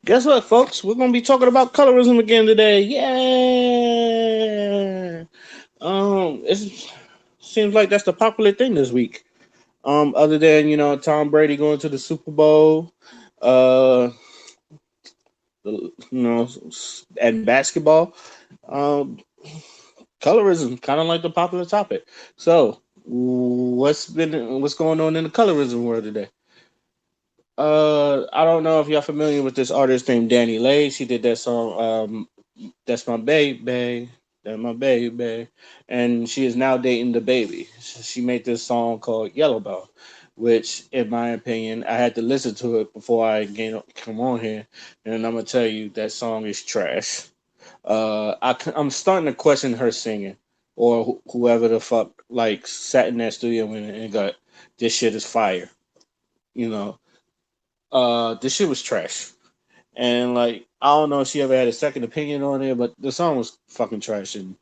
Guess what, folks? We're gonna be talking about colorism again today. Yeah. It seems like that's the popular thing this week. Other than Tom Brady going to the Super Bowl, uh, and basketball, um, colorism kind of like the popular topic. So, what's going on in the colorism world today? I don't know if y'all familiar with this artist named Danileigh. She did that song, "That's My Baby, That's My Baby," and she is now dating the baby. She made this song called "Yellow Bell," which, in my opinion, I had to listen to it before come on here, and I'm gonna tell you that song is trash. I'm starting to question her singing, or whoever the fuck like sat in that studio and got this shit is fire. You know, this shit was trash. And like I don't know if she ever had a second opinion on it, but the song was fucking trash. And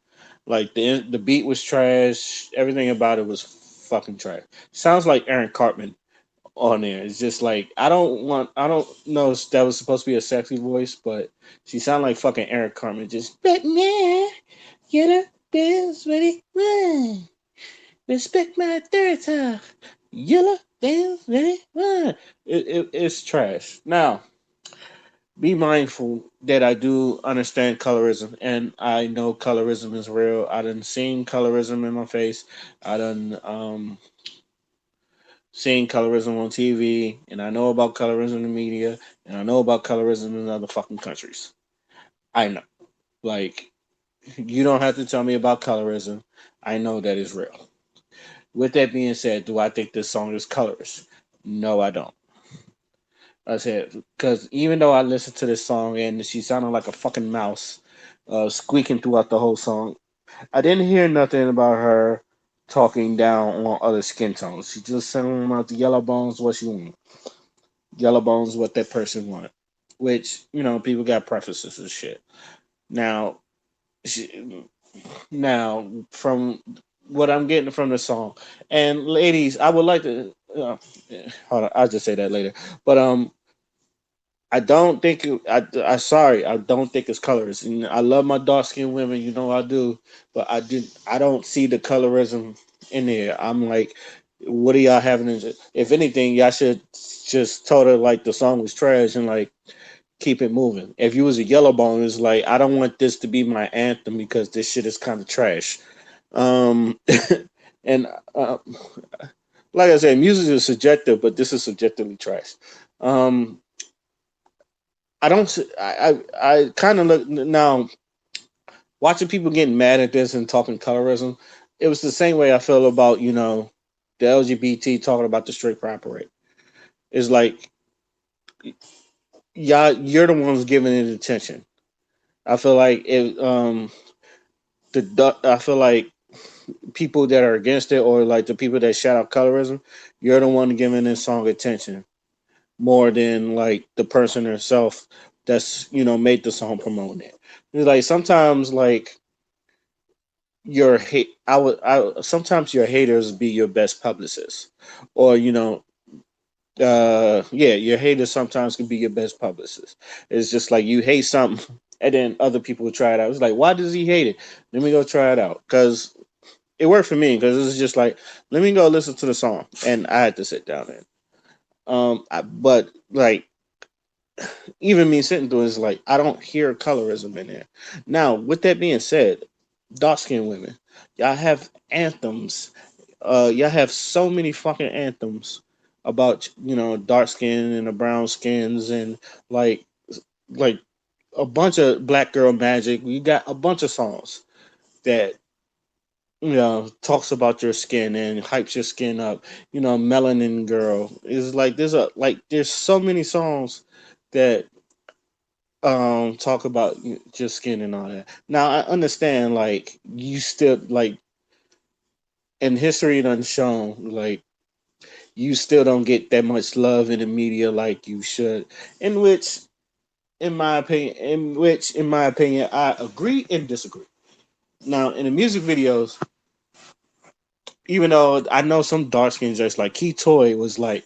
like the beat was trash. Everything about it was fucking trash. Sounds like Aaron Cartman on there. It's just like I don't know if that was supposed to be a sexy voice, but she sounded like fucking Aaron Cartman. Just Batman, get up, dance ready, run. Respect my authority. Yellow dance ready, run. It's trash. Now be mindful that I do understand colorism and I know colorism is real. I done seen colorism in my face. I done seen colorism on TV and I know about colorism in the media and I know about colorism in other fucking countries. I know. Like you don't have to tell me about colorism. I know that is real. With that being said, do I think this song is colorist? No, I don't. I said because even though I listened to this song and she sounded like a fucking mouse, squeaking throughout the whole song, I didn't hear nothing about her talking down on other skin tones. She just said about the yellow bones what she want. Yellow bones what that person want. Which people got preferences and shit. Now, she, now from what I'm getting from the song, and ladies, I would like to. Hold on, I'll just say that later. But I don't think I sorry, I don't think it's colorist. And I love my dark skinned women, I do, but I don't see the colorism in there. I'm like, what are y'all having? If anything, y'all should just told her like the song was trash and like keep it moving. If you was a yellow bone, it's like I don't want this to be my anthem because this shit is kind of trash. Um, and like I said, music is subjective, but this is subjectively trash. Um, I don't. I kind of look now watching people getting mad at this and talking colorism. It was the same way I feel about the LGBT talking about the straight pride parade. It's like y'all, you're the ones giving it attention. I feel like I feel like people that are against it or like the people that shout out colorism, you're the one giving this song attention more than like the person herself that's made the song promoting it. It's like sometimes like your hate I sometimes your haters be your best publicists or yeah, your haters sometimes can be your best publicist. It's just like you hate something and then other people will try it out. It's like, why does he hate it? Let me go try it out because it worked for me because it's just like, let me go listen to the song, and I had to sit down and but like even me sitting through it is like I don't hear colorism in there. Now, with that being said, dark skinned women, y'all have anthems. Y'all have so many fucking anthems about dark skin and the brown skins and like like a bunch of black girl magic. We got a bunch of songs that talks about your skin and hypes your skin up. Melanin girl is like there's so many songs that talk about just skin and all that. Now I understand like you still like in history done shown like you still don't get that much love in the media like you should. In which in my opinion I agree and disagree. Now in the music videos, even though I know some dark skinned just like Key Toy was like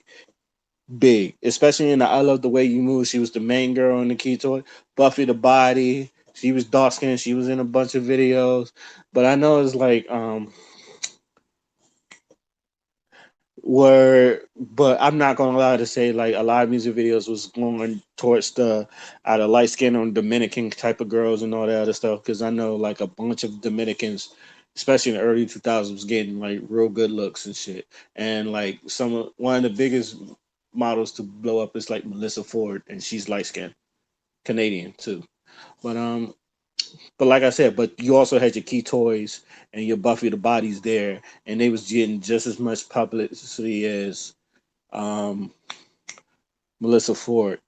big, especially in the I Love the Way You Move. She was the main girl in the Key Toy. Buffy the Body. She was dark skinned. She was in a bunch of videos. But I know it's like were but I'm not gonna lie to say like a lot of music videos was going towards the either light skin or Dominican type of girls and all that other stuff because I know like a bunch of Dominicans, especially in the early 2000s, was getting like real good looks and shit. And like one of the biggest models to blow up is like Melissa Ford, and she's light skinned Canadian too. But but like I said, but you also had your Key Toys and your Buffy the Bodies there, and they was getting just as much publicity as um, Melissa Ford.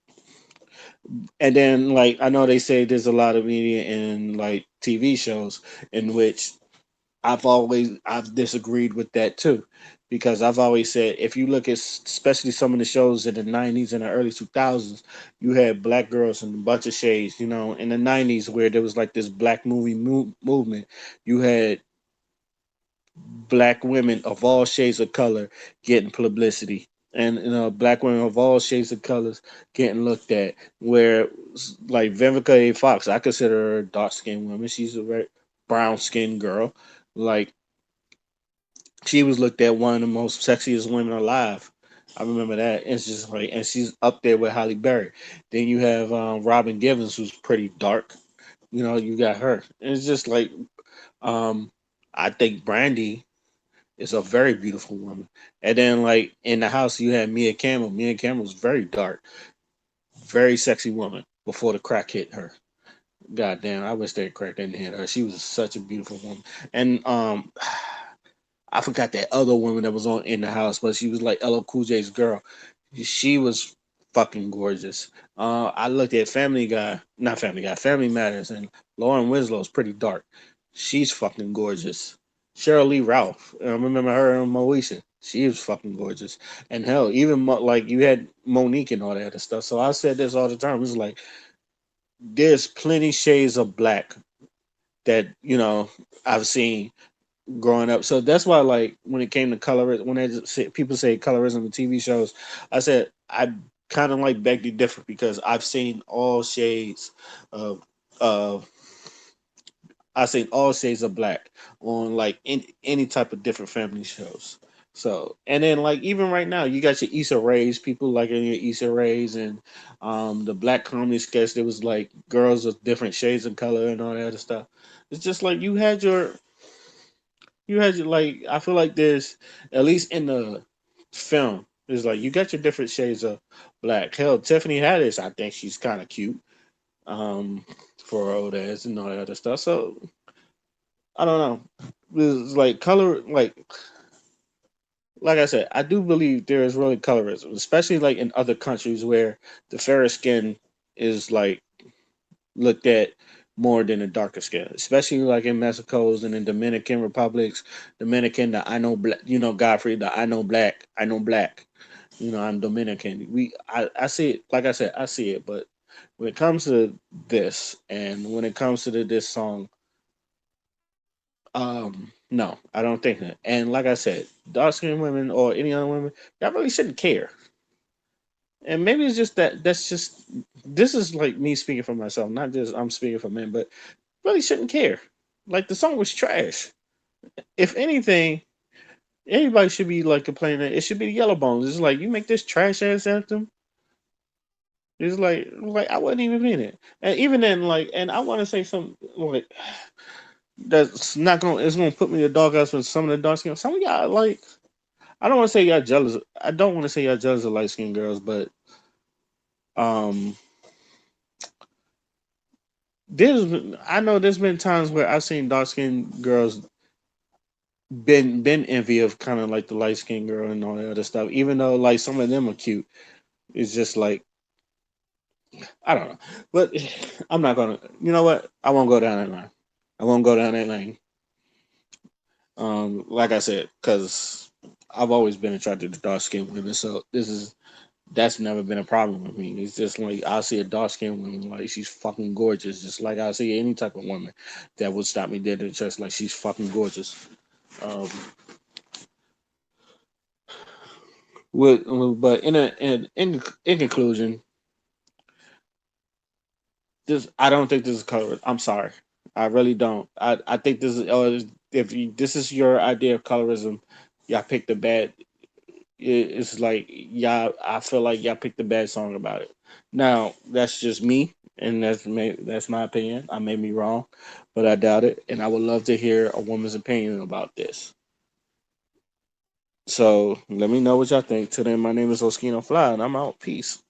And then like I know they say there's a lot of media and like TV shows in which I've disagreed with that too. Because I've always said if you look at especially some of the shows in the '90s and the early 2000s, you had black girls in a bunch of shades. You know, in the '90s where there was like this black movement, you had black women of all shades of color getting publicity, and you know black women of all shades of colors getting looked at. Where like Vivica A. Fox, I consider her a dark skinned woman. She's a very brown skinned girl. Like she was looked at one of the most sexiest women alive. I remember that. It's just like, and she's up there with Halle Berry. Then you have Robin Givens, who's pretty dark. You know, you got her. And it's just like, um, I think Brandy is a very beautiful woman. And then like in the house you had Mia Campbell. Mia Campbell was very dark, very sexy woman before the crack hit her. God damn, I wish that crack didn't hit her. She was such a beautiful woman. And I forgot that other woman that was on in the house, but she was like LL Cool J's girl. She was fucking gorgeous. I looked at Family Guy, not Family Guy, Family Matters, and Lauren Winslow's pretty dark. She's fucking gorgeous. Cheryl Lee Ralph, I remember her and Moesha. She was fucking gorgeous. And hell, even like you had Monique and all that other stuff. So I said this all the time. It's like there's plenty shades of black that I've seen growing up. So that's why, like, when it came to color, when people say colorism in TV shows, I said I kind of like beg to differ because I've seen all shades of of I've seen all shades of black on like any type of different family shows. So and then like even right now, you got your Issa Rays, people like in your Issa Rays and the black comedy sketch. There was like girls of different shades of color and all that other stuff. It's just like you had your like I feel like there's at least in the film it's like you got your different shades of black. Hell, Tiffany Haddish, I think she's kind of cute for her old ass and all that other stuff. So I don't know. It's like color, like I said, I do believe there is really colorism, especially like in other countries where the fairer skin is like looked at more than the darker skin, especially like in Mexico's and in Dominican republics. Dominican, the I know black, Godfrey, the I know black. I'm Dominican. I see it. Like I said, I see it. But when it comes to this, and when it comes to this song, no, I don't think that. And like I said, dark skinned women or any other women, y'all really shouldn't care. And maybe it's just that's just this is like me speaking for myself, not just I'm speaking for men, but really shouldn't care. Like the song was trash. If anything, anybody should be like complaining that it should be the Yellow Bones. It's like you make this trash ass anthem. It's like I wasn't even in it. And even then, like, and I want to say something like that's not gonna it's gonna put me in the doghouse with some of the dark skin. Some of y'all like I don't want to say y'all jealous. I don't want to say y'all jealous of light skinned girls, but um, I know there's been times where I've seen dark skinned girls been envy of kind of like the light skinned girl and all that other stuff. Even though like some of them are cute, it's just like I don't know. But I'm not gonna. You know what? I won't go down that line. I won't go down that lane. Like I said, because I've always been attracted to dark skinned women, so that's never been a problem with me. It's just like I see a dark skinned woman, like she's fucking gorgeous, just like I see any type of woman that would stop me dead in the chest, like she's fucking gorgeous. Um, But in conclusion, this I don't think this is colorism. I'm sorry, I really don't. I think this is if this is your idea of colorism, y'all picked a bad. It's like y'all. I feel like y'all picked a bad song about it. Now that's just me, and that's my opinion. I may be wrong, but I doubt it. And I would love to hear a woman's opinion about this. So let me know what y'all think. Till then, my name is Oskino Fly, and I'm out. Peace.